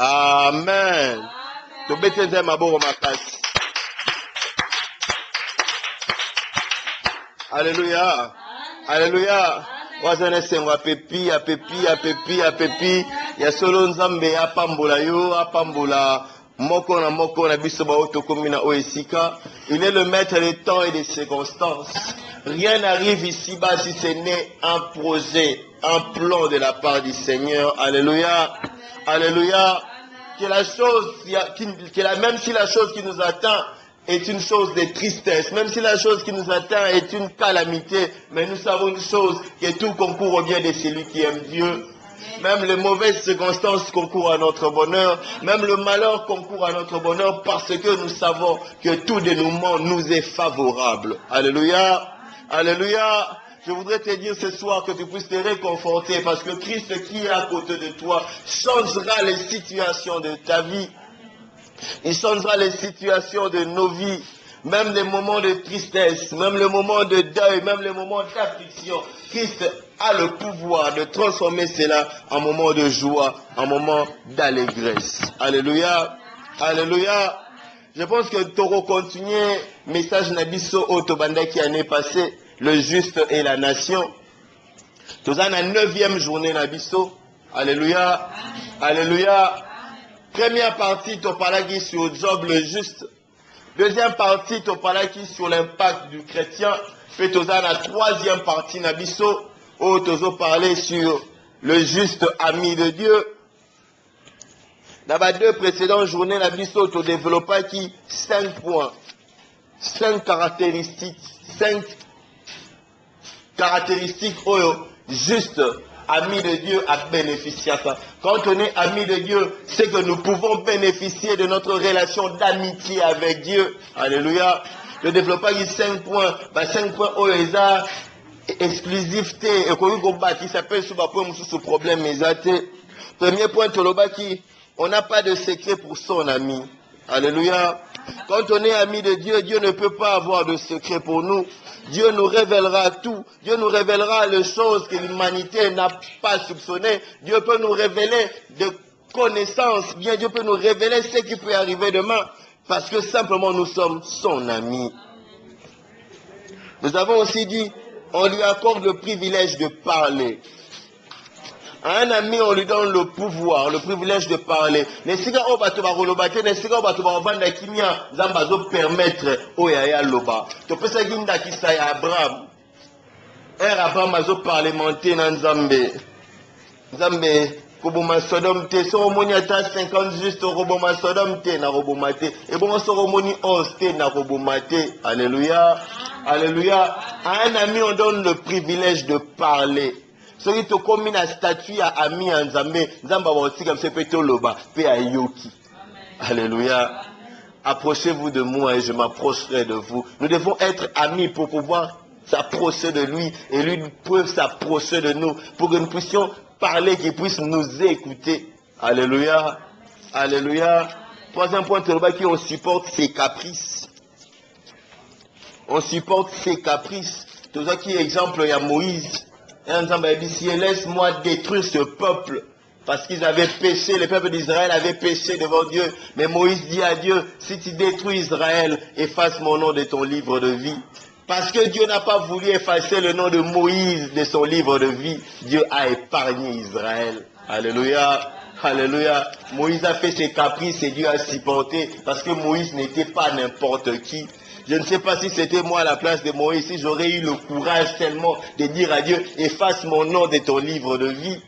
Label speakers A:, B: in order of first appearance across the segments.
A: Amen. Alléluia. Alléluia. Wazana sengwa pepi, a pepi, a pepi, a pepi. Ya solo nzambe apambola yo, apambola moko na biso ba otokomina oesika. Il est le maître des temps et des circonstances. Rien n'arrive ici-bas si ce n'est un projet, un plan de la part du Seigneur. Alléluia. Alléluia. Que la chose, même si la chose qui nous atteint est une chose de tristesse, même si la chose qui nous atteint est une calamité, mais nous savons une chose, que tout concourt au bien de celui qui aime Dieu. Même les mauvaises circonstances concourent à notre bonheur, même le malheur concourt à notre bonheur parce que nous savons que tout dénouement nous est favorable. Alléluia. Alléluia. Je voudrais te dire ce soir que tu puisses te réconforter parce que Christ qui est à côté de toi changera les situations de ta vie. Il changera les situations de nos vies, même les moments de tristesse, même les moments de deuil, même les moments d'affliction. Christ a le pouvoir de transformer cela en moment de joie, en moment d'allégresse. Alléluia. Alléluia. Je pense que Toro continue, message Nabiso Otobanda qui année passée, le juste et la nation. Nous avons la 9e journée Nabiso. Alléluia. Alléluia. Première partie, tu parlais sur Job le juste. Deuxième partie, tu parlais sur l'impact du chrétien. Puis tu as la 3e partie Nabiso, où tu as parlé sur le juste ami de Dieu. Dans les 2 précédentes journées, Nabiso, tu as développé 5 points, 5 caractéristiques, 5 caractéristiques juste ami de Dieu à bénéficier à ça. Quand on est ami de Dieu, c'est que nous pouvons bénéficier de notre relation d'amitié avec Dieu. Alléluia. Le développement de 5 points, 5 points exclusivité et qui s'appelle sous ce problème. Premier point, on n'a pas de secret pour son ami. Alléluia. Quand on est ami de Dieu, Dieu ne peut pas avoir de secret pour nous. Dieu nous révélera tout. Dieu nous révélera les choses que l'humanité n'a pas soupçonnées. Dieu peut nous révéler des connaissances. Bien, Dieu peut nous révéler ce qui peut arriver demain. Parce que simplement nous sommes son ami. Nous avons aussi dit, on lui accorde le privilège de parler. À un ami, on lui donne le pouvoir, le privilège de parler. Les siga o bato ba rolobate, les siga o bato ba vanda kimia, zamba zo permettre o ya loba. To pesa ginda kisa ya Abraham. Abraham a zo parlementer na Nzambe. Nzambe koboma Sodome te, so omoni ata 50 juste roboma Sodome te na roboma te. Et bon so omoni 11 te na roboma te. Alléluia. Alléluia. À un ami, on donne le privilège de parler. Celui qui commune à statut à ami en Nzambe, Nzamba va aussi comme ce petit loba, pe à yoki. Alléluia. Approchez-vous de moi et je m'approcherai de vous. Nous devons être amis pour pouvoir s'approcher de lui et lui peut s'approcher de nous pour que nous puissions parler, qu'il puisse nous écouter. Alléluia. Alléluia. 3e point, qui on supporte ses caprices. On supporte ses caprices. Tout ça qui est exemple, il y a Moïse. Et Nzamba dit, laisse-moi détruire ce peuple. Parce qu'ils avaient péché, le peuple d'Israël avait péché devant Dieu. Mais Moïse dit à Dieu, si tu détruis Israël, efface mon nom de ton livre de vie. Parce que Dieu n'a pas voulu effacer le nom de Moïse de son livre de vie. Dieu a épargné Israël. Alléluia. Alléluia. Moïse a fait ses caprices et Dieu a supporté. Parce que Moïse n'était pas n'importe qui. Je ne sais pas si c'était moi à la place de Moïse, si j'aurais eu le courage tellement de dire à Dieu, efface mon nom de ton livre de vie.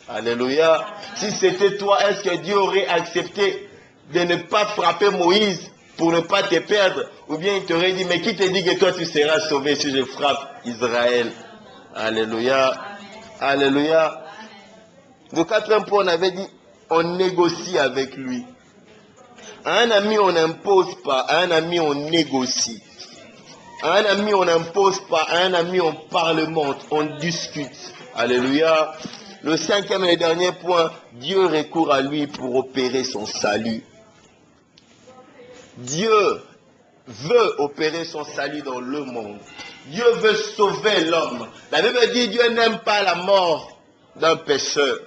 A: Alléluia. Si c'était toi, est-ce que Dieu aurait accepté de ne pas frapper Moïse pour ne pas te perdre? Ou bien il t'aurait dit, mais qui te dit que toi tu seras sauvé si je frappe Israël? Alléluia. Alléluia. Le 4e point, on avait dit, on négocie avec lui. À un ami, on n'impose pas. À un ami, on négocie. À un ami, on n'impose pas. À un ami, on parlemente, on discute. Alléluia. Le 5e et dernier point, Dieu recourt à lui pour opérer son salut. Dieu veut opérer son salut dans le monde. Dieu veut sauver l'homme. La Bible dit, Dieu n'aime pas la mort d'un pécheur.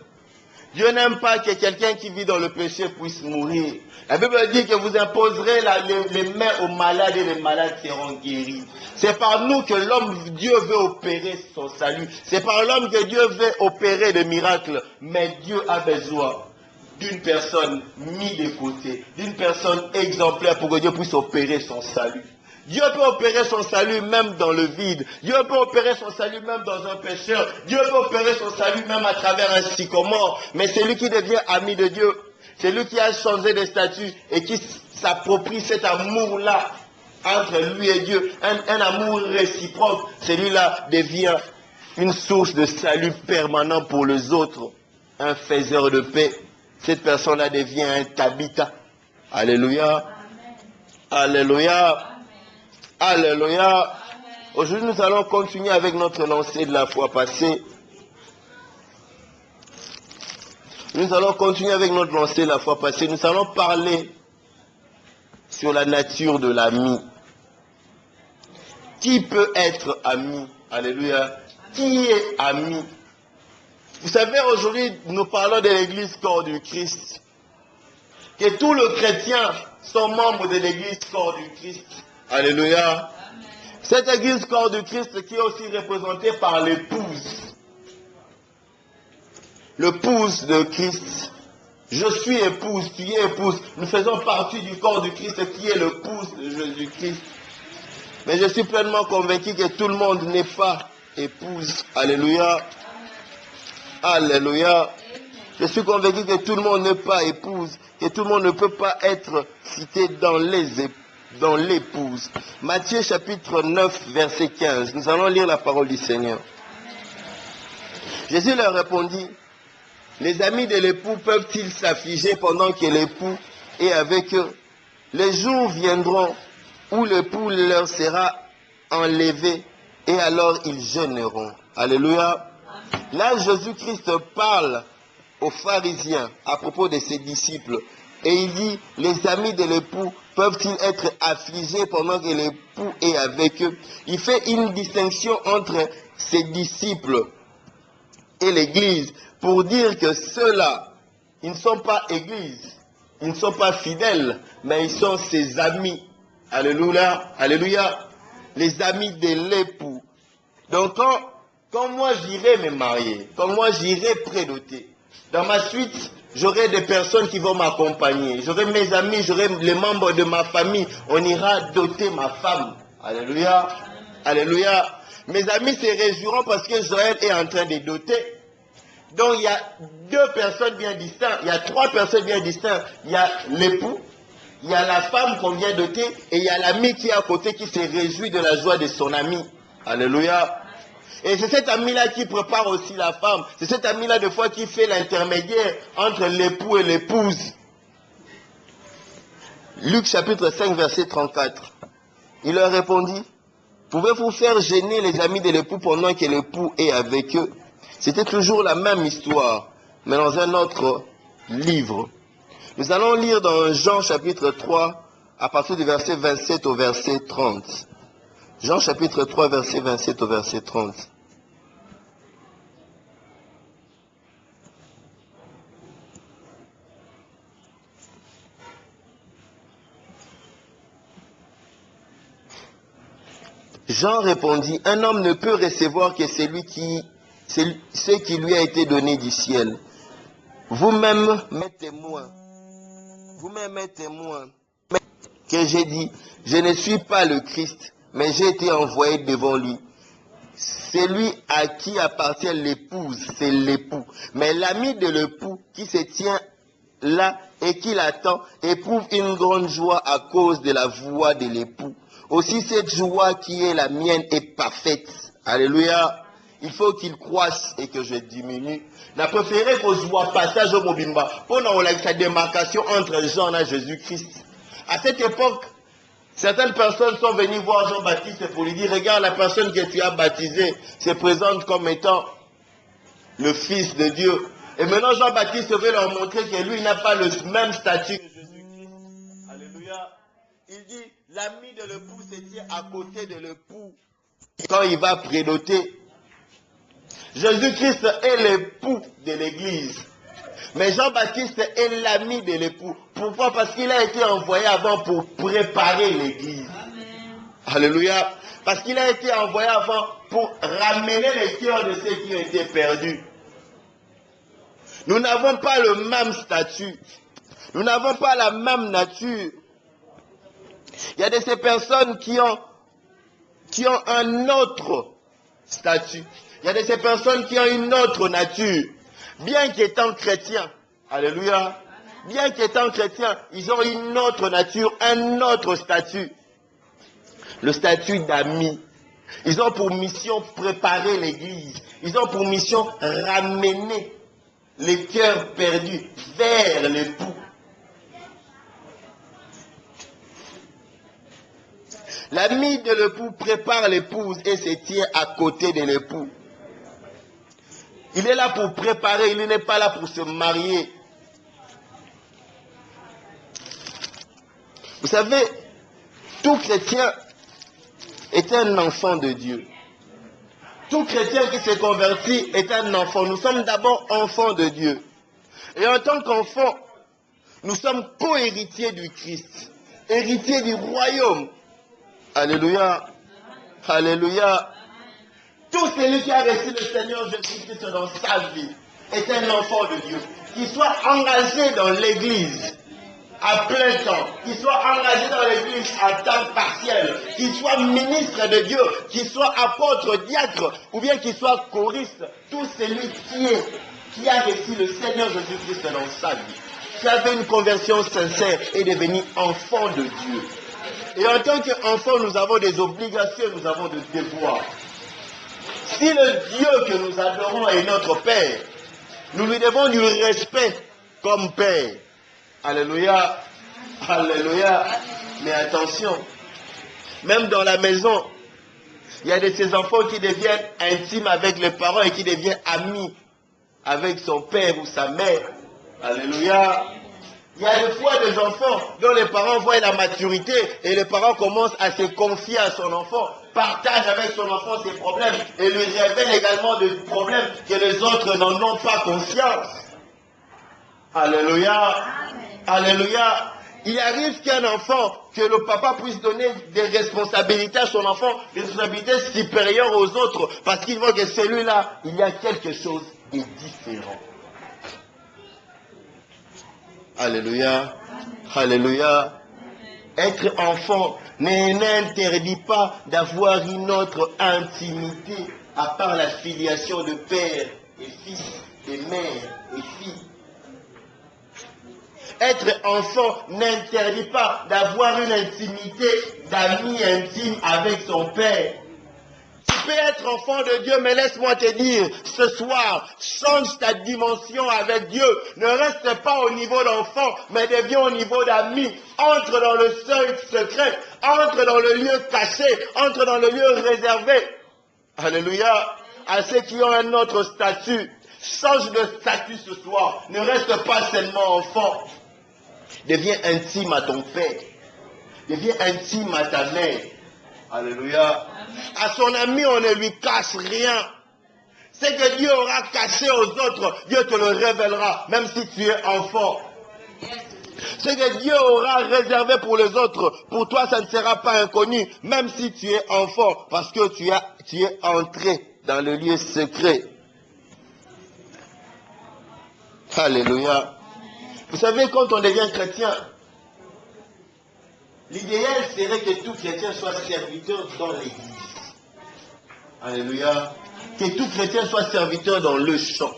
A: Dieu n'aime pas que quelqu'un qui vit dans le péché puisse mourir. La Bible dit que vous imposerez les mains aux malades et les malades seront guéris. C'est par nous que Dieu veut opérer son salut. C'est par l'homme que Dieu veut opérer des miracles. Mais Dieu a besoin d'une personne mise de côté, d'une personne exemplaire pour que Dieu puisse opérer son salut. Dieu peut opérer son salut même dans le vide. Dieu peut opérer son salut même dans un pécheur. Dieu peut opérer son salut même à travers un sycomore. Mais celui qui devient ami de Dieu, celui qui a changé de statut et qui s'approprie cet amour-là entre lui et Dieu, un amour réciproque, celui-là devient une source de salut permanent pour les autres, un faiseur de paix. Cette personne-là devient un Tabitha. Alléluia. Alléluia. Alléluia. Aujourd'hui, nous allons continuer avec notre lancée de la fois passée. Nous allons continuer avec notre lancée de la fois passée. Nous allons parler sur la nature de l'ami. Qui peut être ami? Alléluia. Qui est ami? Vous savez, aujourd'hui, nous parlons de l'église corps du Christ. Que tous les chrétiens sont membres de l'église corps du Christ. Alléluia. Cette église corps du Christ qui est aussi représentée par l'épouse. L'épouse de Christ. Je suis épouse, tu es épouse. Nous faisons partie du corps du Christ qui est l'épouse de Jésus-Christ. Mais je suis pleinement convaincu que tout le monde n'est pas épouse. Alléluia. Alléluia. Je suis convaincu que tout le monde n'est pas épouse. Que tout le monde ne peut pas être cité dans l'épouse. Matthieu chapitre 9, verset 15. Nous allons lire la parole du Seigneur. Jésus leur répondit, les amis de l'époux peuvent-ils s'affliger pendant que l'époux est avec eux? Les jours viendront où l'époux leur sera enlevé et alors ils jeûneront. Alléluia. Là, Jésus-Christ parle aux pharisiens à propos de ses disciples. Et il dit, les amis de l'époux peuvent-ils être affligés pendant que l'époux est avec eux? Il fait une distinction entre ses disciples et l'église pour dire que ceux-là, ils ne sont pas église, ils ne sont pas fidèles, mais ils sont ses amis. Alléluia, alléluia, les amis de l'époux. Donc quand moi j'irai me marier, quand moi j'irai prédoter, dans ma suite, j'aurai des personnes qui vont m'accompagner. J'aurai mes amis, j'aurai les membres de ma famille. On ira doter ma femme. Alléluia. Alléluia. Mes amis se réjouiront parce que Joël est en train de doter. Donc il y a deux personnes bien distinctes. Il y a trois personnes bien distinctes. Il y a l'époux, il y a la femme qu'on vient doter et il y a l'ami qui est à côté qui se réjouit de la joie de son ami. Alléluia. Et c'est cet ami-là qui prépare aussi la femme. C'est cet ami-là, des fois, qui fait l'intermédiaire entre l'époux et l'épouse. Luc chapitre 5, verset 34. Il leur répondit, pouvez-vous faire gêner les amis de l'époux pendant que l'époux est avec eux? C'était toujours la même histoire, mais dans un autre livre. Nous allons lire dans Jean chapitre 3, à partir du verset 27 au verset 30. Jean chapitre 3, verset 27 au verset 30. Jean répondit, un homme ne peut recevoir que ce qui lui a été donné du ciel. Vous-même, mes témoins, que j'ai dit, je ne suis pas le Christ, mais j'ai été envoyé devant lui. Celui à qui appartient l'épouse, c'est l'époux. Mais l'ami de l'époux qui se tient là et qui l'attend éprouve une grande joie à cause de la voix de l'époux. Aussi cette joie qui est la mienne est parfaite. Alléluia. Il faut qu'il croisse et que je diminue. N'a préféré qu'on soit passage au Mobimba. Pour nous, sa démarcation entre Jean et Jésus-Christ. À cette époque, certaines personnes sont venues voir Jean-Baptiste pour lui dire, regarde, la personne que tu as baptisée se présente comme étant le Fils de Dieu. Et maintenant, Jean-Baptiste veut leur montrer que lui n'a pas le même statut que Jésus-Christ. Alléluia. Il dit, l'ami de l'époux se tient à côté de l'époux quand il va prédoter. Jésus-Christ est l'époux de l'église. Mais Jean-Baptiste est l'ami de l'époux. Pourquoi? Parce qu'il a été envoyé avant pour préparer l'église. Alléluia. Parce qu'il a été envoyé avant pour ramener les cœurs de ceux qui ont été perdus. Nous n'avons pas le même statut. Nous n'avons pas la même nature. Il y a de ces personnes qui ont un autre statut. Il y a de ces personnes qui ont une autre nature. Bien qu'étant chrétiens, alléluia, bien qu'étant chrétiens, ils ont une autre nature, un autre statut. Le statut d'amis. Ils ont pour mission préparer l'église. Ils ont pour mission ramener les cœurs perdus vers l'époux. L'ami de l'époux prépare l'épouse et se tient à côté de l'époux. Il est là pour préparer, il n'est pas là pour se marier. Vous savez, tout chrétien est un enfant de Dieu. Tout chrétien qui se convertit est un enfant. Nous sommes d'abord enfants de Dieu. Et en tant qu'enfants, nous sommes co-héritiers du Christ, héritiers du royaume. Alléluia. Alléluia. Tout celui qui a reçu le Seigneur Jésus-Christ dans sa vie est un enfant de Dieu. Qu'il soit engagé dans l'église à plein temps, qu'il soit engagé dans l'église à temps partiel, qu'il soit ministre de Dieu, qu'il soit apôtre, diacre, ou bien qu'il soit choriste, tout celui qui a reçu le Seigneur Jésus-Christ dans sa vie, qui avait une conversion sincère, est devenu enfant de Dieu. Et en tant qu'enfant, nous avons des obligations, nous avons des devoirs. Si le Dieu que nous adorons est notre Père, nous lui devons du respect comme Père. Alléluia. Alléluia. Mais attention, même dans la maison, il y a de ces enfants qui deviennent intimes avec les parents et qui deviennent amis avec son père ou sa mère. Alléluia. Il y a des fois des enfants dont les parents voient la maturité et les parents commencent à se confier à son enfant, partagent avec son enfant ses problèmes et lui révèlent également des problèmes que les autres n'en ont pas conscience. Alléluia. Alléluia. Il arrive qu'un enfant, que le papa puisse donner des responsabilités à son enfant, des responsabilités supérieures aux autres, parce qu'il voit que celui-là, il y a quelque chose de différent. Alléluia. Alléluia. Être enfant n'interdit pas d'avoir une autre intimité à part la filiation de père et fils, de mère et fille. Être enfant n'interdit pas d'avoir une intimité d'amis intime avec son père. Tu peux être enfant de Dieu, mais laisse-moi te dire, ce soir, change ta dimension avec Dieu. Ne reste pas au niveau d'enfant, mais deviens au niveau d'ami. Entre dans le seuil secret, entre dans le lieu caché, entre dans le lieu réservé. Alléluia. À ceux qui ont un autre statut, change de statut ce soir. Ne reste pas seulement enfant. Deviens intime à ton père. Deviens intime à ta mère. Alléluia. À son ami, on ne lui cache rien. Ce que Dieu aura caché aux autres, Dieu te le révélera, même si tu es enfant. Ce que Dieu aura réservé pour les autres, pour toi, ça ne sera pas inconnu, même si tu es enfant, parce que tu es entré dans le lieu secret. Alléluia. Vous savez, quand on devient chrétien, l'idéal serait que tout chrétien soit serviteur dans l'église. Alléluia. Que tout chrétien soit serviteur dans le champ.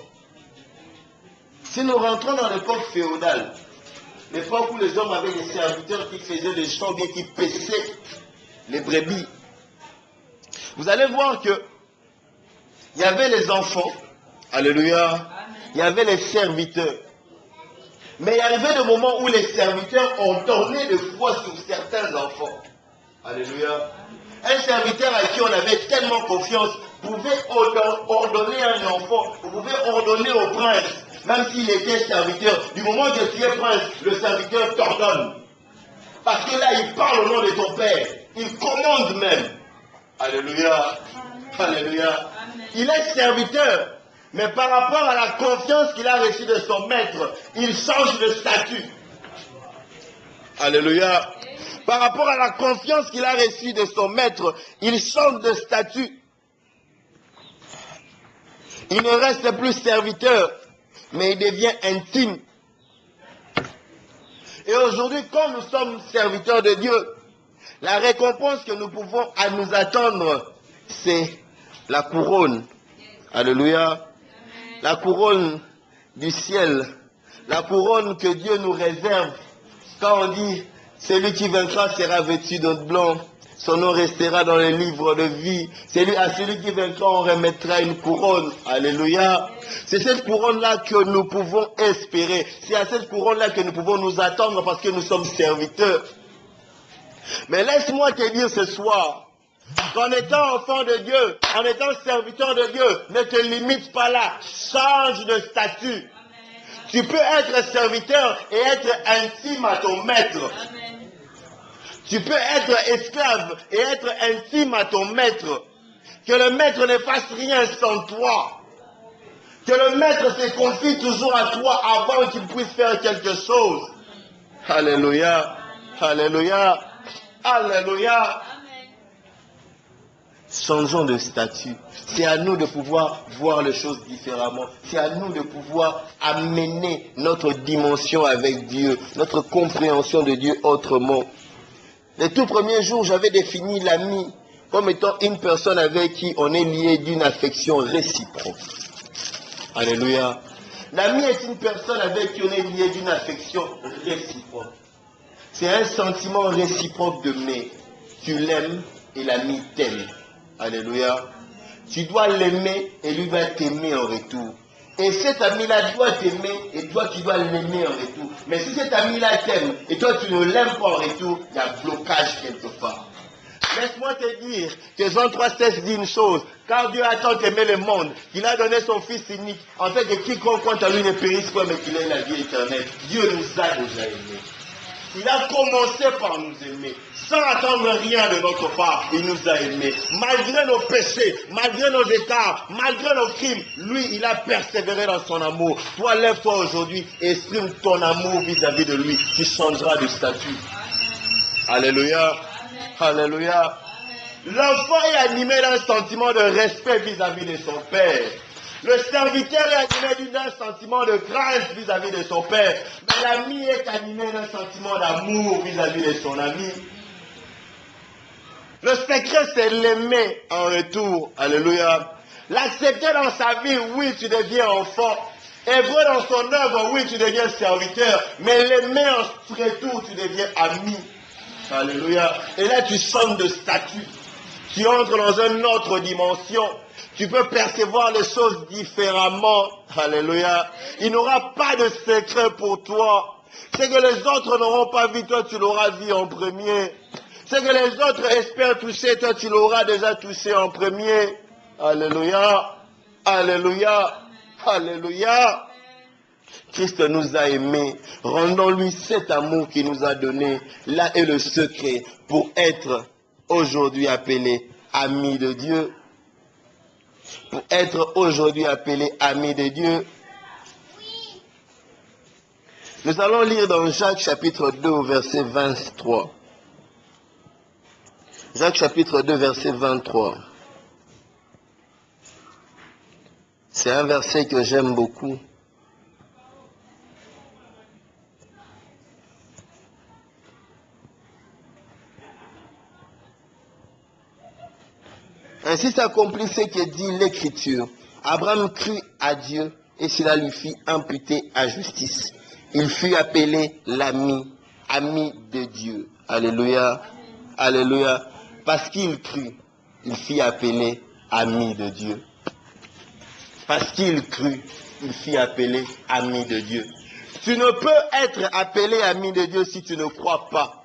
A: Si nous rentrons dans l'époque féodale, l'époque où les hommes avaient des serviteurs qui faisaient des champs, bien qui paissaient les brebis, vous allez voir que il y avait les enfants, alléluia, il y avait les serviteurs. Mais il y arrivait des moments où les serviteurs ont tourné de foi sur certains enfants. Alléluia. Un serviteur à qui on avait tellement confiance pouvait ordonner à un enfant, vous pouvez ordonner au prince, même s'il était serviteur. Du moment que tu es prince, le serviteur t'ordonne. Parce que là, il parle au nom de ton père. Il commande même. Alléluia. Alléluia. Il est serviteur. Mais par rapport à la confiance qu'il a reçue de son maître, il change de statut. Alléluia. Par rapport à la confiance qu'il a reçue de son maître, il change de statut. Il ne reste plus serviteur, mais il devient intime. Et aujourd'hui, quand nous sommes serviteurs de Dieu, la récompense que nous pouvons à nous attendre, c'est la couronne. Alléluia. La couronne du ciel. La couronne que Dieu nous réserve. Quand on dit, celui qui vaincra sera vêtu de blanc, son nom restera dans les livres de vie. À celui qui vaincra, on remettra une couronne. Alléluia. C'est cette couronne-là que nous pouvons espérer. C'est à cette couronne-là que nous pouvons nous attendre parce que nous sommes serviteurs. Mais laisse-moi te dire ce soir, qu'en étant enfant de Dieu, en étant serviteur de Dieu, ne te limite pas là. Change de statut. Tu peux être serviteur et être intime à ton maître. Tu peux être esclave et être intime à ton maître. Que le maître ne fasse rien sans toi. Que le maître se confie toujours à toi avant qu'il puisse faire quelque chose. Alléluia. Alléluia. Alléluia. Changeons de statut. C'est à nous de pouvoir voir les choses différemment. C'est à nous de pouvoir amener notre dimension avec Dieu, notre compréhension de Dieu autrement. Les tout premiers jours, j'avais défini l'ami comme étant une personne avec qui on est lié d'une affection réciproque. Alléluia. L'ami est une personne avec qui on est lié d'une affection réciproque. C'est un sentiment réciproque de mais. Tu l'aimes et l'ami t'aime. Alléluia. Tu dois l'aimer et lui va t'aimer en retour. Et cet ami-là doit t'aimer et toi tu dois l'aimer en retour. Mais si cet ami-là t'aime et toi tu ne l'aimes pas en retour, il y a un blocage quelque part. Laisse-moi te dire que Jean 3,16 dit une chose. Car Dieu a tant aimé le monde qu'il a donné son Fils unique, en fait que quiconque compte à lui ne périsse pas mais qu'il ait la vie éternelle. Dieu nous a déjà aimés. Il a commencé par nous aimer. Sans attendre rien de notre part, il nous a aimés. Malgré nos péchés, malgré nos écarts, malgré nos crimes, lui, il a persévéré dans son amour. Toi, lève-toi aujourd'hui et exprime ton amour vis-à-vis de lui. Tu changeras de statut. Alléluia. Alléluia. L'enfant est animé d'un sentiment de respect vis-à-vis de son père. Le serviteur est animé d'un sentiment de crainte vis-à-vis de son père. Mais l'ami est animé d'un sentiment d'amour vis-à-vis de son ami. Le secret, c'est l'aimer en retour. Alléluia. L'accepter dans sa vie, oui, tu deviens enfant. Œuvrer dans son œuvre, oui, tu deviens serviteur. Mais l'aimer en retour, tu deviens ami. Alléluia. Et là, tu changes de statut. Tu entres dans une autre dimension. Tu peux percevoir les choses différemment. Alléluia. Il n'y aura pas de secret pour toi. Ce que les autres n'auront pas vu, toi, tu l'auras vu en premier. Ce que les autres espèrent toucher, toi, tu l'auras déjà touché en premier. Alléluia. Alléluia. Alléluia. Christ nous a aimés. Rendons-lui cet amour qu'il nous a donné. Là est le secret pour être aujourd'hui appelé ami de Dieu. Pour être aujourd'hui appelé ami de Dieu. Nous allons lire dans Jacques chapitre 2 verset 23. Jacques chapitre 2 verset 23. C'est un verset que j'aime beaucoup. Ainsi s'accomplit ce que dit l'Écriture. Abraham crut à Dieu et cela lui fit imputer à justice. Il fut appelé l'ami, ami de Dieu. Alléluia. Alléluia. Parce qu'il crut, il fut appelé ami de Dieu. Parce qu'il crut, il fut appelé ami de Dieu. Tu ne peux être appelé ami de Dieu si tu ne crois pas.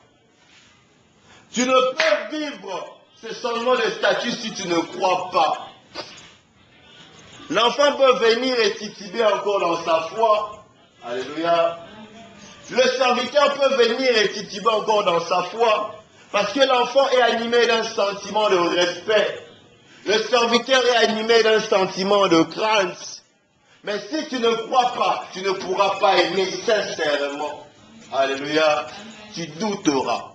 A: Tu ne peux vivre ce changement de statut si tu ne crois pas. L'enfant peut venir et tituber encore dans sa foi. Alléluia. Le serviteur peut venir et tituber encore dans sa foi. Parce que l'enfant est animé d'un sentiment de respect. Le serviteur est animé d'un sentiment de crainte. Mais si tu ne crois pas, tu ne pourras pas aimer sincèrement. Alléluia. Tu douteras.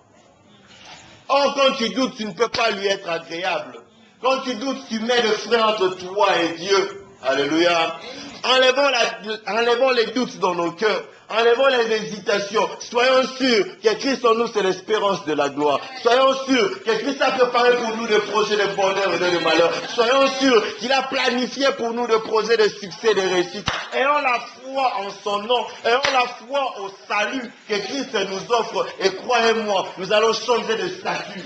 A: Or, quand tu doutes, tu ne peux pas lui être agréable. Quand tu doutes, tu mets le frein entre toi et Dieu. Alléluia. Enlevons les doutes dans nos cœurs. Enlevons les hésitations. Soyons sûrs que Christ en nous, c'est l'espérance de la gloire. Soyons sûrs que Christ a préparé pour nous des projets de bonheur et de malheur. Soyons sûrs qu'il a planifié pour nous des projets de succès et de réussite. Ayons la foi en son nom. Ayons la foi au salut que Christ nous offre. Et croyez-moi, nous allons changer de statut.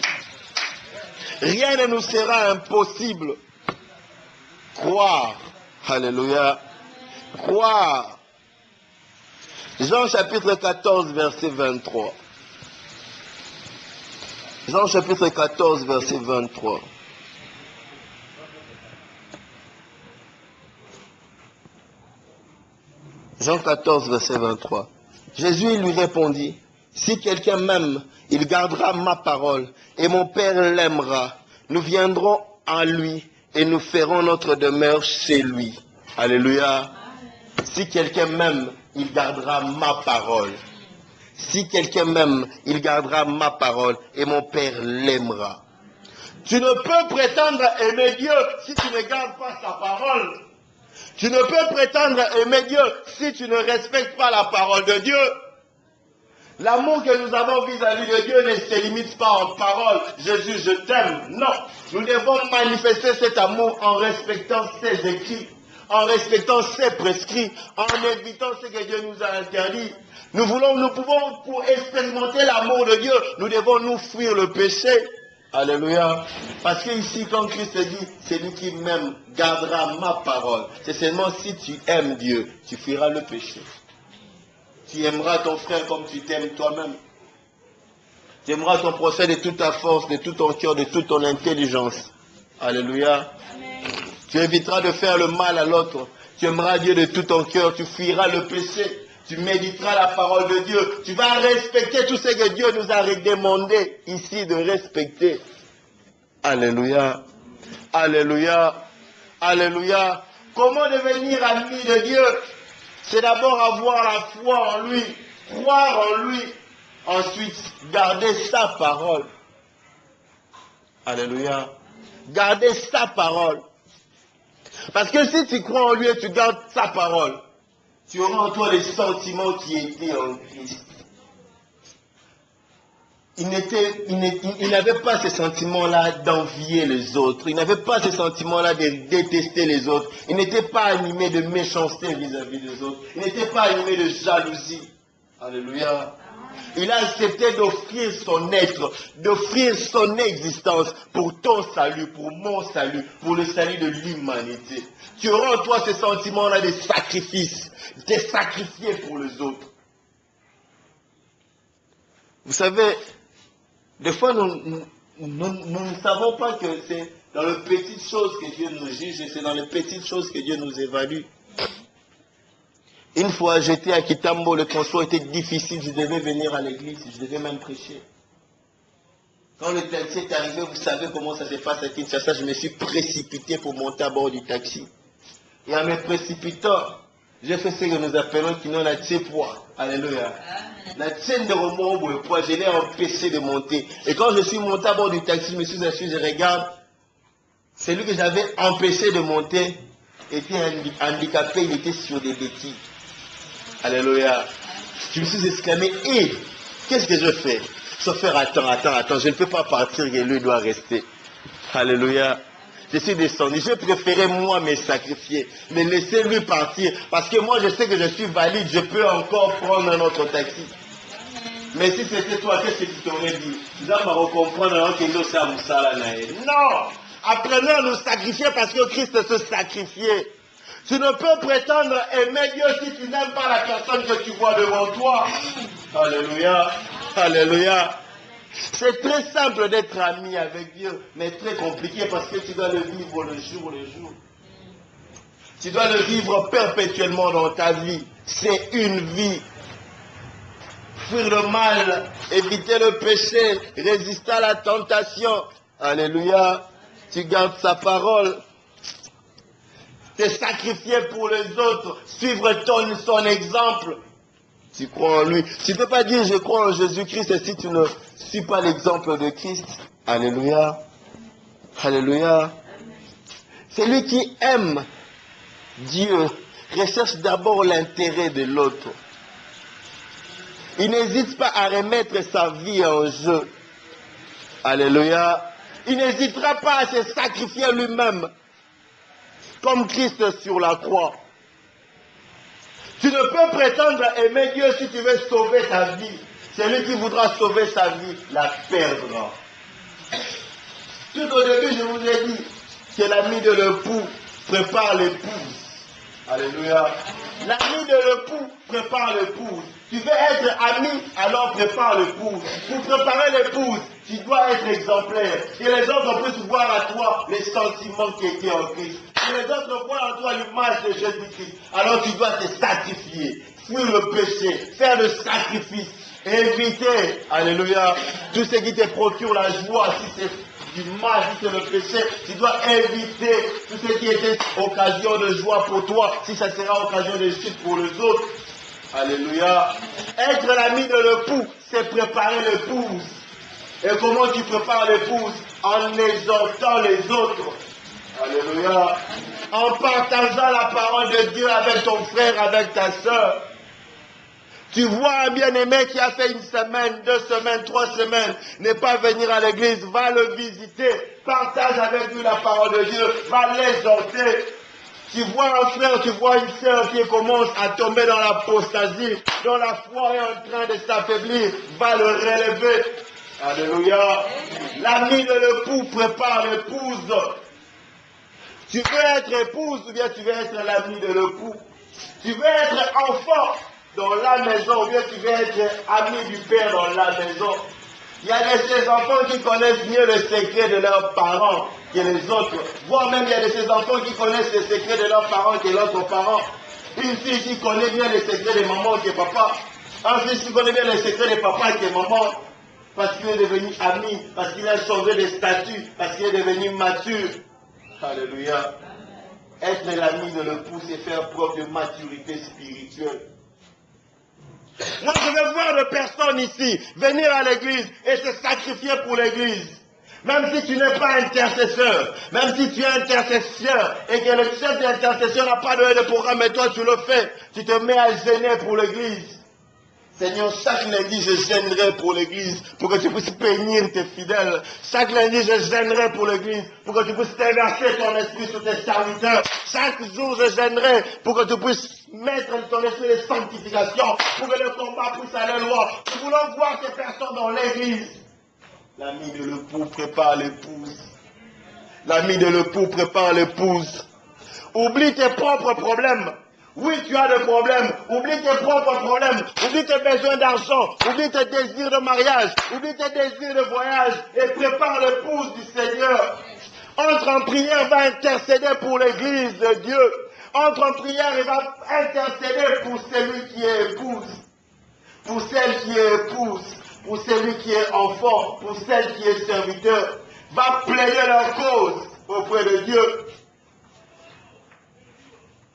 A: Rien ne nous sera impossible. Croire. Alléluia. Croire. Jean chapitre 14, verset 23. Jean chapitre 14, verset 23. Jean 14, verset 23. Jésus lui répondit, « Si quelqu'un m'aime, il gardera ma parole, et mon Père l'aimera. Nous viendrons à lui, et nous ferons notre demeure chez lui. » Alléluia. Si quelqu'un m'aime, il gardera ma parole. Si quelqu'un m'aime, il gardera ma parole, et mon Père l'aimera. Tu ne peux prétendre aimer Dieu si tu ne gardes pas sa parole. Tu ne peux prétendre aimer Dieu si tu ne respectes pas la parole de Dieu. L'amour que nous avons vis-à-vis de Dieu ne se limite pas en parole. Jésus, je t'aime. Non. Nous devons manifester cet amour en respectant ses écrits, en respectant ses prescrits, en évitant ce que Dieu nous a interdit. Nous pouvons, pour expérimenter l'amour de Dieu, nous devons nous fuir le péché. Alléluia. Parce que ici, quand Christ dit, celui qui m'aime gardera ma parole. C'est seulement si tu aimes Dieu, tu fuiras le péché. Tu aimeras ton frère comme tu t'aimes toi-même. Tu aimeras ton prochain de toute ta force, de tout ton cœur, de toute ton intelligence. Alléluia. Tu éviteras de faire le mal à l'autre. Tu aimeras Dieu de tout ton cœur. Tu fuiras le péché. Tu méditeras la parole de Dieu. Tu vas respecter tout ce que Dieu nous a demandé ici de respecter. Alléluia. Alléluia. Alléluia. Comment devenir ami de Dieu? C'est d'abord avoir la foi en lui, croire en lui, ensuite garder sa parole. Alléluia. Garder sa parole. Parce que si tu crois en lui et tu gardes sa parole, tu auras en toi les sentiments qui étaient en Christ. Il n'avait pas ce sentiment-là d'envier les autres. Il n'avait pas ce sentiment-là de détester les autres. Il n'était pas animé de méchanceté vis-à-vis des autres. Il n'était pas animé de jalousie. Alléluia. Il a accepté d'offrir son être, d'offrir son existence pour ton salut, pour mon salut, pour le salut de l'humanité. Tu auras en toi ce sentiment-là de sacrifice, de sacrifier pour les autres. Vous savez, des fois, nous ne savons pas que c'est dans les petites choses que Dieu nous juge et c'est dans les petites choses que Dieu nous évalue. Une fois, j'étais à Kitambo, le transport était difficile, je devais venir à l'église, je devais même prêcher. Quand le taxi est arrivé, vous savez comment ça se passe à Kinshasa, je me suis précipité pour monter à bord du taxi. Et en me précipitant, j'ai fait ce que nous appelons qui n'ont la tchépoi. Alléluia. La chaîne de remords au poids, je l'ai empêché de monter. Et quand je suis monté à bord du taxi, je me suis assis, je regarde, celui que j'avais empêché de monter était handicapé, il était sur des béquilles. Alléluia. Je me suis exclamé, hé, qu'est-ce que je fais? Chauffeur, attends, je ne peux pas partir et lui doit rester. Alléluia. Je suis descendu, j'ai préféré moi me sacrifier, mais laisser lui partir, parce que moi je sais que je suis valide, je peux encore prendre un autre taxi. Mais si c'était toi, qu'est-ce que tu t'aurais dit? Tu dois me recomprendre que nous sommes ça. Non! Apprenons à nous sacrifier parce que Christ se sacrifiait. Tu ne peux prétendre aimer Dieu si tu n'aimes pas la personne que tu vois devant toi. Alléluia. Alléluia. C'est très simple d'être ami avec Dieu, mais très compliqué parce que tu dois le vivre le jour le jour. Tu dois le vivre perpétuellement dans ta vie. C'est une vie. Fuir le mal, éviter le péché, résister à la tentation. Alléluia. Tu gardes sa parole. te sacrifier pour les autres, suivre son exemple. Tu crois en lui. Tu ne peux pas dire je crois en Jésus-Christ si tu ne suis pas l'exemple de Christ. Alléluia. Alléluia. Celui qui aime Dieu recherche d'abord l'intérêt de l'autre. Il n'hésite pas à remettre sa vie en jeu. Alléluia. Il n'hésitera pas à se sacrifier lui-même, comme Christ sur la croix. Tu ne peux prétendre aimer Dieu si tu veux sauver ta vie. Celui qui voudra sauver sa vie la perdra. Tout au début, je vous ai dit que l'ami de l'époux prépare l'épouse. Alléluia. L'ami de l'époux prépare l'épouse. Tu veux être ami, alors prépare l'épouse. Pour préparer l'épouse, tu dois être exemplaire. Que les autres puissent voir à toi les sentiments qui étaient en Christ. Que les autres voient en toi l'image de Jésus-Christ. Alors tu dois te sacrifier, fuir le péché, faire le sacrifice, éviter, alléluia, tout ce qui te procure la joie, si c'est du mal, si c'est le péché, tu dois éviter tout ce qui était occasion de joie pour toi, si ça sera occasion de chute pour les autres. Alléluia. Être l'ami de l'époux, c'est préparer l'épouse. Et comment tu prépares l'épouse? En exhortant les autres. Alléluia. En partageant la parole de Dieu avec ton frère, avec ta soeur. Tu vois un bien-aimé qui a fait une semaine, 2 semaines, 3 semaines, n'est pas venir à l'église, va le visiter, partage avec lui la parole de Dieu, va l'exhorter. Tu vois un frère, tu vois une sœur qui commence à tomber dans l'apostasie, dont la foi est en train de s'affaiblir, va le relever. Alléluia. L'ami de l'époux prépare l'épouse. Tu veux être épouse ou bien tu veux être l'ami de l'époux? Tu veux être enfant dans la maison ou bien tu veux être ami du père dans la maison? Il y a de ces enfants qui connaissent mieux le secret de leurs parents que les autres. Voire même il y a de ces enfants qui connaissent le secret de leurs parents que leurs parents. Une fille qui connaît bien le secret de maman que papa. Un fils qui connaît bien le secret de papa que maman. Parce qu'il est devenu ami, parce qu'il a changé de statut, parce qu'il est devenu mature. Alléluia. Être l'ami de l'époux, c'est faire preuve de maturité spirituelle. Moi, je vais voir de personnes ici venir à l'église et se sacrifier pour l'église. Même si tu n'es pas intercesseur, même si tu es intercesseur et que le chef d'intercession n'a pas donné de programme, mais toi tu le fais, tu te mets à gêner pour l'église. Seigneur, chaque lundi, je gênerai pour l'église, pour que tu puisses bénir tes fidèles. Chaque lundi, je gênerai pour l'église, pour que tu puisses déverser ton esprit sur tes serviteurs. Chaque jour, je gênerai pour que tu puisses mettre ton esprit de sanctification, pour que le combat puisse aller loin. Nous voulons voir ces personnes dans l'église. L'ami de l'époux prépare l'épouse. L'ami de l'époux prépare l'épouse. Oublie tes propres problèmes. Oui, tu as des problèmes. Oublie tes propres problèmes. Oublie tes besoins d'argent. Oublie tes désirs de mariage. Oublie tes désirs de voyage. Et prépare l'épouse du Seigneur. Entre en prière, va intercéder pour l'église de Dieu. Entre en prière et va intercéder pour celui qui est épouse. Pour celle qui est épouse. Pour celui qui est enfant. Pour celle qui est serviteur. Va plaider leur cause auprès de Dieu.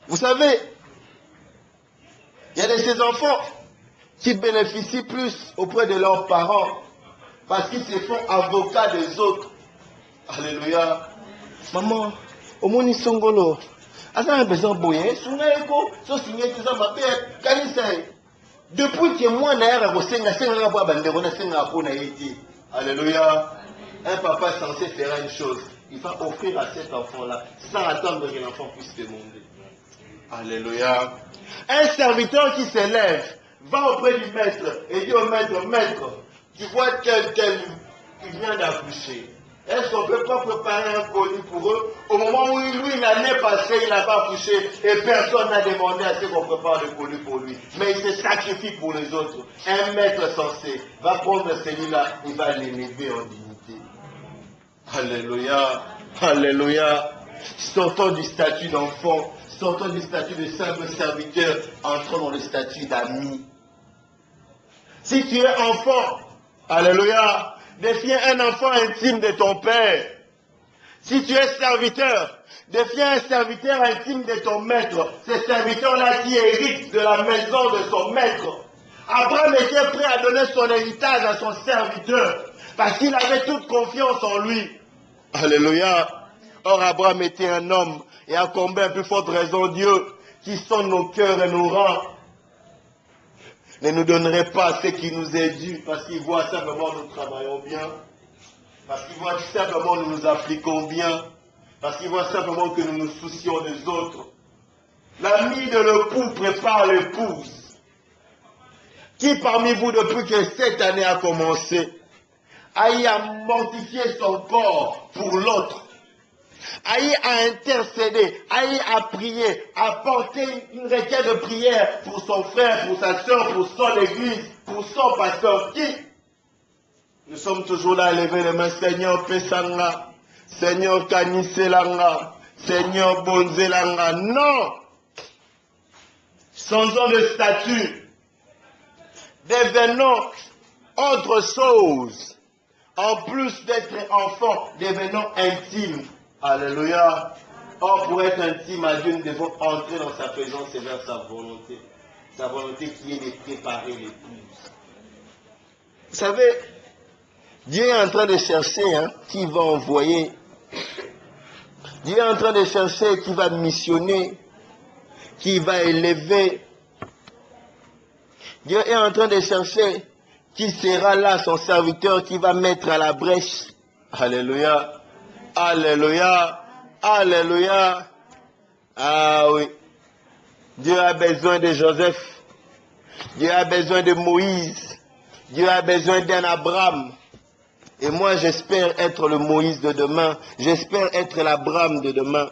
A: Vous savez, il y a de ces enfants qui bénéficient plus auprès de leurs parents parce qu'ils se font avocats des autres. Alléluia. Maman, au moins ils sont golo. Asa besoin boyer, suneko, so signé tout ça ma père, kanisa. Depuis que moi naera kosenga senga kwa bandeko na senga ko na yiti. Alléluia. Un papa est censé faire une chose, il va offrir à cet enfant-là sans attendre que l'enfant puisse demander. Alléluia. Un serviteur qui s'élève va auprès du maître et dit au maître, maître, tu vois tel qui vient d'accoucher. Est-ce qu'on ne peut pas préparer un colis pour eux? Au moment où lui, l'année passée, il n'a pas accouché et personne n'a demandé à ce qu'on prépare le colis pour lui. Mais il se sacrifie pour les autres. Un maître censé va prendre celui-là, il va l'élever en dignité. Alléluia. Alléluia. Sortons du statut d'enfant. Sortons du statut de simple serviteur, entrons dans le statut d'ami. Si tu es enfant, alléluia, deviens un enfant intime de ton père. Si tu es serviteur, deviens un serviteur intime de ton maître. Ce serviteur-là qui hérite de la maison de son maître. Abraham était prêt à donner son héritage à son serviteur parce qu'il avait toute confiance en lui. Alléluia. Or Abraham était un homme et à combien plus forte raison Dieu qui sonde nos cœurs et nos rangs ne nous donnerait pas ce qui nous est dû parce qu'il voit simplement nous travaillons bien, parce qu'il voit simplement nous nous appliquons bien, parce qu'il voit simplement que nous nous soucions des autres. L'ami de l'époux prépare l'épouse. Qui parmi vous, depuis que cette année a commencé, a eu à mortifier son corps pour l'autre, a eu à intercéder, a eu à prier, à porter une requête de prière pour son frère, pour sa soeur, pour son église, pour son pasteur? Qui? Nous sommes toujours là à lever les mains. Seigneur Pesanga, Seigneur Kaniselanga, Seigneur Bonzelanga. Non! Changeons de statut. Devenons autre chose. En plus d'être enfants, devenons intimes. Alléluia. Or, pour être intime à Dieu, nous devons entrer dans sa présence et vers sa volonté. Sa volonté qui est de préparer l'épouse. Vous savez, Dieu est en train de chercher qui va envoyer. Dieu est en train de chercher qui va missionner, qui va élever. Dieu est en train de chercher qui sera là, son serviteur, qui va mettre à la brèche. Alléluia. Alléluia. Alléluia. Ah oui. Dieu a besoin de Joseph. Dieu a besoin de Moïse. Dieu a besoin d'un Abraham. Et moi, j'espère être le Moïse de demain. J'espère être l'Abraham de demain.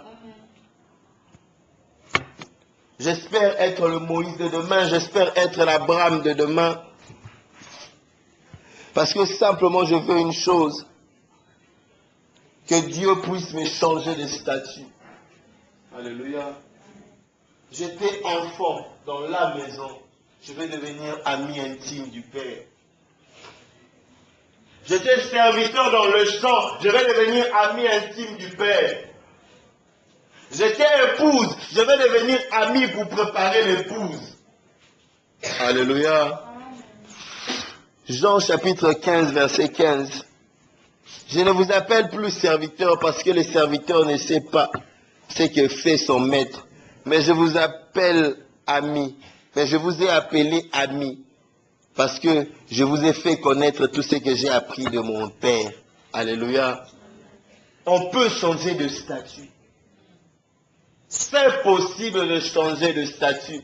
A: J'espère être le Moïse de demain. J'espère être l'Abraham de demain. Parce que simplement, je veux une chose. Que Dieu puisse me changer de statut. Alléluia. J'étais enfant dans la maison. Je vais devenir ami intime du Père. J'étais serviteur dans le champ. Je vais devenir ami intime du Père. J'étais épouse. Je vais devenir ami pour préparer l'épouse. Alléluia. Jean chapitre 15, verset 15. Je ne vous appelle plus serviteur parce que le serviteur ne sait pas ce que fait son maître. Mais je vous appelle ami. Mais je vous ai appelé ami. Parce que je vous ai fait connaître tout ce que j'ai appris de mon Père. Alléluia. On peut changer de statut. C'est possible de changer de statut.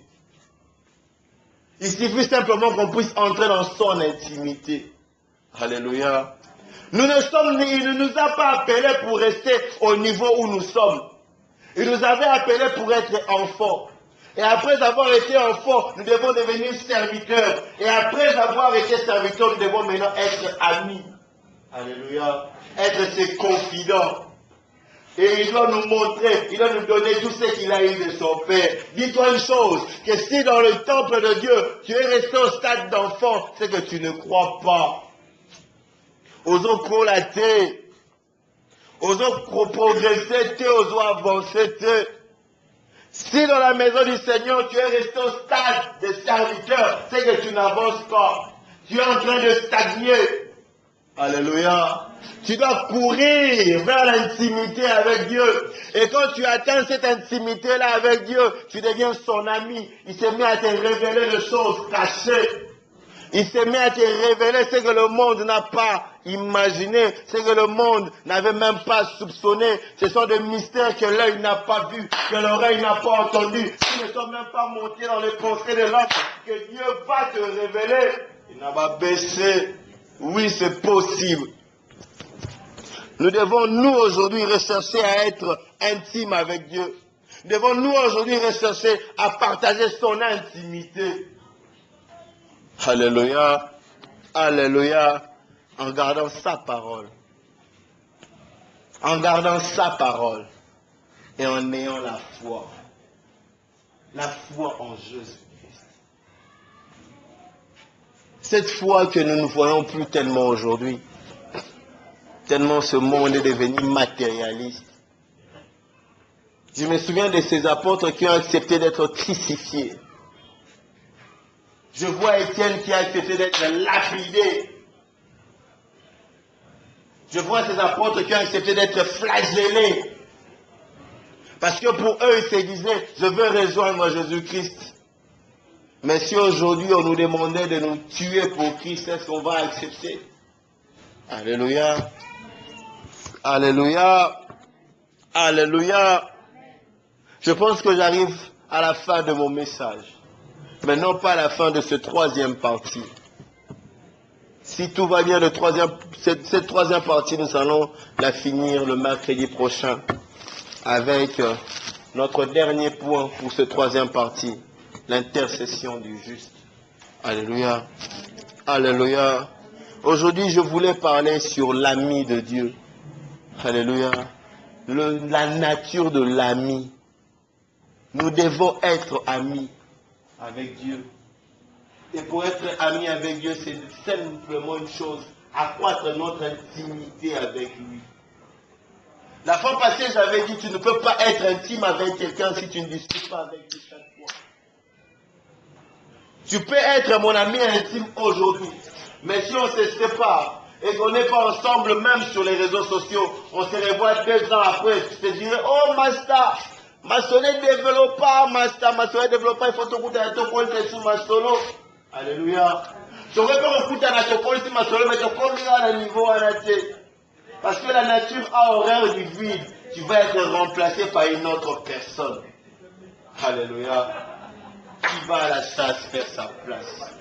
A: Il suffit simplement qu'on puisse entrer dans son intimité. Alléluia. Il ne nous a pas appelés pour rester au niveau où nous sommes. Il nous avait appelés pour être enfants. Et après avoir été enfants, nous devons devenir serviteurs. Et après avoir été serviteurs, nous devons maintenant être amis. Alléluia. Être ses confidents. Et il doit nous montrer, il doit nous donner tout ce qu'il a eu de son Père. Dis-toi une chose, que si dans le temple de Dieu, tu es resté au stade d'enfant, c'est que tu ne crois pas. Osons collater, osons progresser, osons avancer. Si dans la maison du Seigneur, tu es resté au stade de serviteur, c'est que tu n'avances pas. Tu es en train de stagner. Alléluia. Tu dois courir vers l'intimité avec Dieu. Et quand tu atteins cette intimité-là avec Dieu, tu deviens son ami. Il se met à te révéler les choses cachées. Il se met à te révéler ce que le monde n'a pas imaginé, ce que le monde n'avait même pas soupçonné. Ce sont des mystères que l'œil n'a pas vu, que l'oreille n'a pas entendu, qui ne sont même pas montés dans les pensées de l'homme, que Dieu va te révéler. Il n'a pas baissé. Oui, c'est possible. Nous devons, nous, aujourd'hui, rechercher à être intimes avec Dieu. Nous devons, nous, aujourd'hui, rechercher à partager son intimité. Alléluia. Alléluia. En gardant sa parole. En gardant sa parole. Et en ayant la foi. La foi en Jésus-Christ. Cette foi que nous ne voyons plus tellement aujourd'hui. Tellement ce monde est devenu matérialiste. Je me souviens de ces apôtres qui ont accepté d'être crucifiés. Je vois Étienne qui a accepté d'être lapidé. Je vois ces apôtres qui ont accepté d'être flagellés. Parce que pour eux, ils se disaient, je veux rejoindre Jésus-Christ. Mais si aujourd'hui on nous demandait de nous tuer pour Christ, est-ce qu'on va accepter? Alléluia. Alléluia. Alléluia. Je pense que j'arrive à la fin de mon message. Mais non pas à la fin de ce troisième partie. Si tout va bien, cette troisième partie, nous allons la finir le mercredi prochain avec notre dernier point pour ce troisième partie, l'intercession du juste. Alléluia. Alléluia. Aujourd'hui, je voulais parler sur l'ami de Dieu. Alléluia. La nature de l'ami. Nous devons être amis avec Dieu. Et pour être amis avec Dieu, c'est simplement une chose, accroître notre intimité avec lui. La fois passée, j'avais dit, tu ne peux pas être intime avec quelqu'un si tu ne discutes pas avec lui chaque fois. Tu peux être mon ami intime aujourd'hui, mais si on se sépare et qu'on n'est pas ensemble, même sur les réseaux sociaux, on se revoit 2 ans après, tu te dirais, oh Masta, ma sonné développe pas, Masta, ma sonné développe pas, il faut tout goûter à ton compte sur ma solo. Alléluia. Tu aurais pu recouter à ton compte sur ma solo, mais tu as un niveau à la tête. Parce que la nature a horreur du vide. Tu vas être remplacé par une autre personne. Alléluia. Qui va à la chasse faire sa place.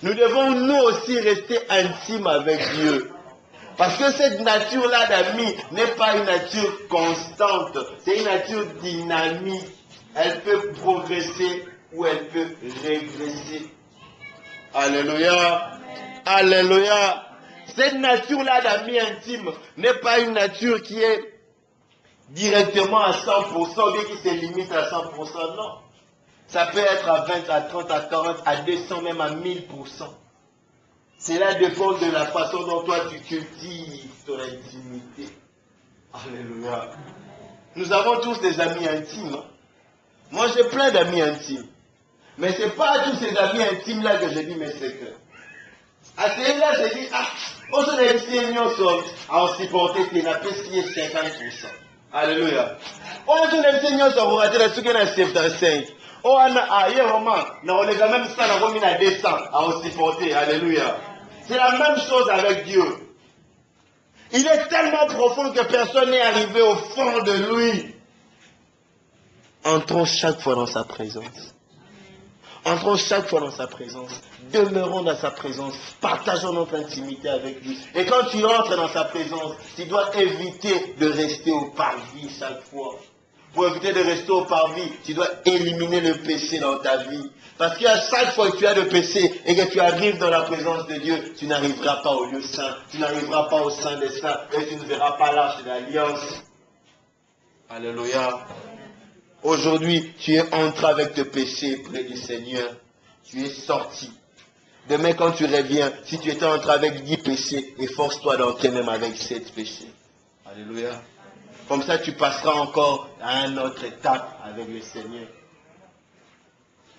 A: Nous devons nous aussi rester intimes avec Dieu. Parce que cette nature-là d'amis n'est pas une nature constante. C'est une nature dynamique. Elle peut progresser ou elle peut régresser. Alléluia. Alléluia. Cette nature-là d'amis intime n'est pas une nature qui est directement à 100%, bien qui se limite à 100%, non. Ça peut être à 20, à 30, à 40, à 200, même à 1000%. Cela dépend de la façon dont toi tu cultives ton intimité. Alléluia. Nous avons tous des amis intimes. Moi j'ai plein d'amis intimes. Mais ce n'est pas à tous ces amis intimes-là que je dis mes secrets. À celui-là, je dis, on se dit, on supporter qu'il n'a pas 50%. Alléluia. On se dit, on se raté la souke na 75. On a hier roman, on est quand même ça, on a 200 à supporter. Alléluia. C'est la même chose avec Dieu. Il est tellement profond que personne n'est arrivé au fond de lui. Entrons chaque fois dans sa présence. Entrons chaque fois dans sa présence. Demeurons dans sa présence. Partageons notre intimité avec lui. Et quand tu entres dans sa présence, tu dois éviter de rester au parvis chaque fois. Pour éviter de rester au parvis, tu dois éliminer le péché dans ta vie. Parce qu'à chaque fois que tu as le péché et que tu arrives dans la présence de Dieu, tu n'arriveras pas au lieu saint. Tu n'arriveras pas au sein des saints. Et tu ne verras pas l'arche de l'alliance. Alléluia. Aujourd'hui, tu es entré avec tes péchés près du Seigneur. Tu es sorti. Demain, quand tu reviens, si tu étais entré avec 10 péchés, efforce-toi d'entrer même avec 7 péchés. Alléluia. Comme ça, tu passeras encore à une autre étape avec le Seigneur.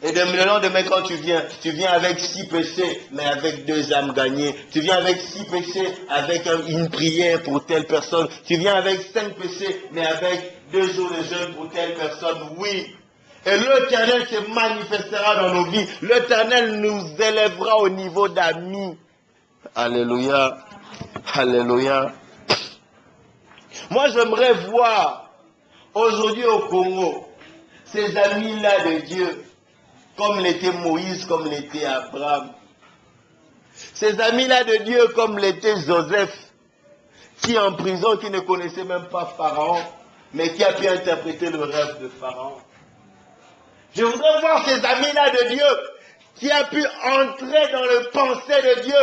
A: Et le lendemain, quand tu viens avec 6 péchés, mais avec 2 âmes gagnées. Tu viens avec 6 péchés, avec une prière pour telle personne. Tu viens avec 5 péchés, mais avec 2 jours de jeûne pour telle personne. Oui. Et l'Éternel se manifestera dans nos vies. L'Éternel nous élèvera au niveau d'amis. Alléluia. Alléluia. Moi, j'aimerais voir aujourd'hui au Congo ces amis-là de Dieu, comme l'était Moïse, comme l'était Abraham. Ces amis-là de Dieu, comme l'était Joseph, qui en prison, qui ne connaissait même pas Pharaon, mais qui a pu interpréter le rêve de Pharaon. Je voudrais voir ces amis-là de Dieu, qui a pu entrer dans le pensée de Dieu,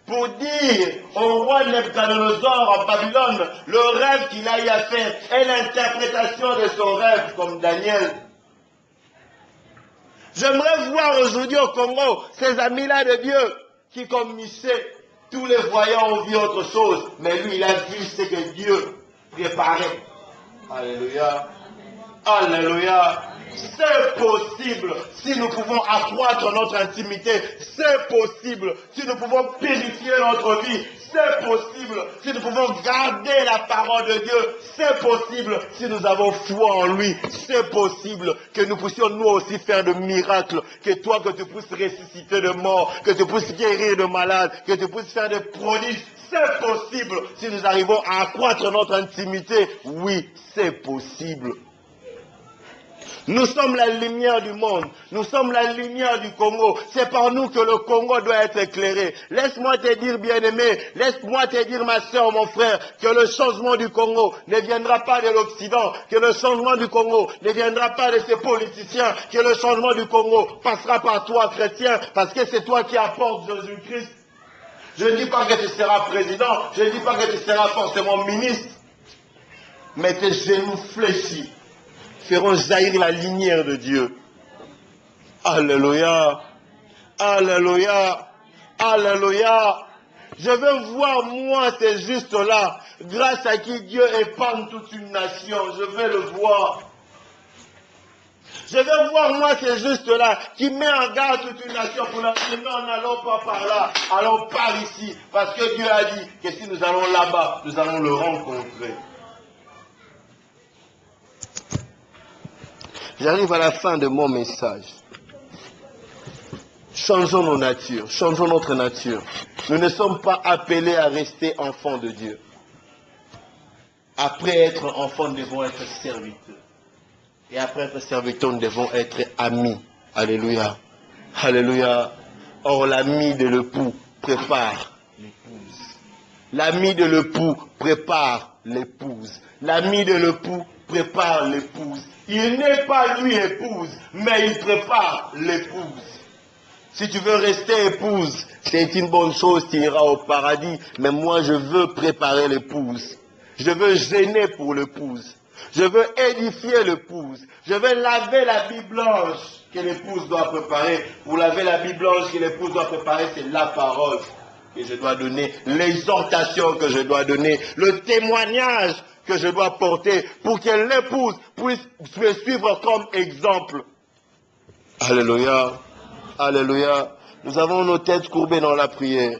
A: pour dire au roi Nebuchadnezzar en Babylone le rêve qu'il a eu à faire et l'interprétation de son rêve comme Daniel. J'aimerais voir aujourd'hui au Congo ces amis-là de Dieu qui, comme Michel, tous les voyants ont vu autre chose, mais lui il a vu ce que Dieu préparait. Alléluia. Alléluia. C'est possible si nous pouvons accroître notre intimité. C'est possible si nous pouvons purifier notre vie. C'est possible si nous pouvons garder la parole de Dieu. C'est possible si nous avons foi en lui. C'est possible que nous puissions nous aussi faire de miracles. Que toi, que tu puisses ressusciter de morts, que tu puisses guérir de malades, que tu puisses faire des prodiges. C'est possible si nous arrivons à accroître notre intimité. Oui, c'est possible. Nous sommes la lumière du monde. Nous sommes la lumière du Congo. C'est par nous que le Congo doit être éclairé. Laisse-moi te dire, bien-aimé, laisse-moi te dire, ma soeur, mon frère, que le changement du Congo ne viendra pas de l'Occident, que le changement du Congo ne viendra pas de ces politiciens, que le changement du Congo passera par toi, chrétien, parce que c'est toi qui apportes Jésus-Christ. Je ne dis pas que tu seras président, je ne dis pas que tu seras forcément ministre, mais tes genoux fléchis feront jaillir la lumière de Dieu. Alléluia. Alléluia. Alléluia. Je veux voir moi ces justes-là, grâce à qui Dieu épargne toute une nation. Je veux le voir. Je veux voir moi ces justes-là qui met en garde toute une nation pour leur dire non, n'allons pas par là, allons par ici. Parce que Dieu a dit que si nous allons là-bas, nous allons le rencontrer. J'arrive à la fin de mon message. Changeons nos natures, changeons notre nature. Nous ne sommes pas appelés à rester enfants de Dieu. Après être enfants, nous devons être serviteurs. Et après être serviteurs, nous devons être amis. Alléluia. Alléluia. Or, l'ami de l'époux prépare l'épouse. L'ami de l'époux prépare l'épouse. L'ami de l'époux prépare l'épouse. Il n'est pas lui épouse, mais il prépare l'épouse. Si tu veux rester épouse, c'est une bonne chose, tu iras au paradis. Mais moi, je veux préparer l'épouse. Je veux gêner pour l'épouse. Je veux édifier l'épouse. Je veux laver la Bible blanche que l'épouse doit préparer. Pour laver la Bible blanche que l'épouse doit préparer, c'est la parole que je dois donner, l'exhortation que je dois donner, le témoignage que je dois porter pour que l'épouse puisse me suivre comme exemple. Alléluia. Alléluia. Nous avons nos têtes courbées dans la prière.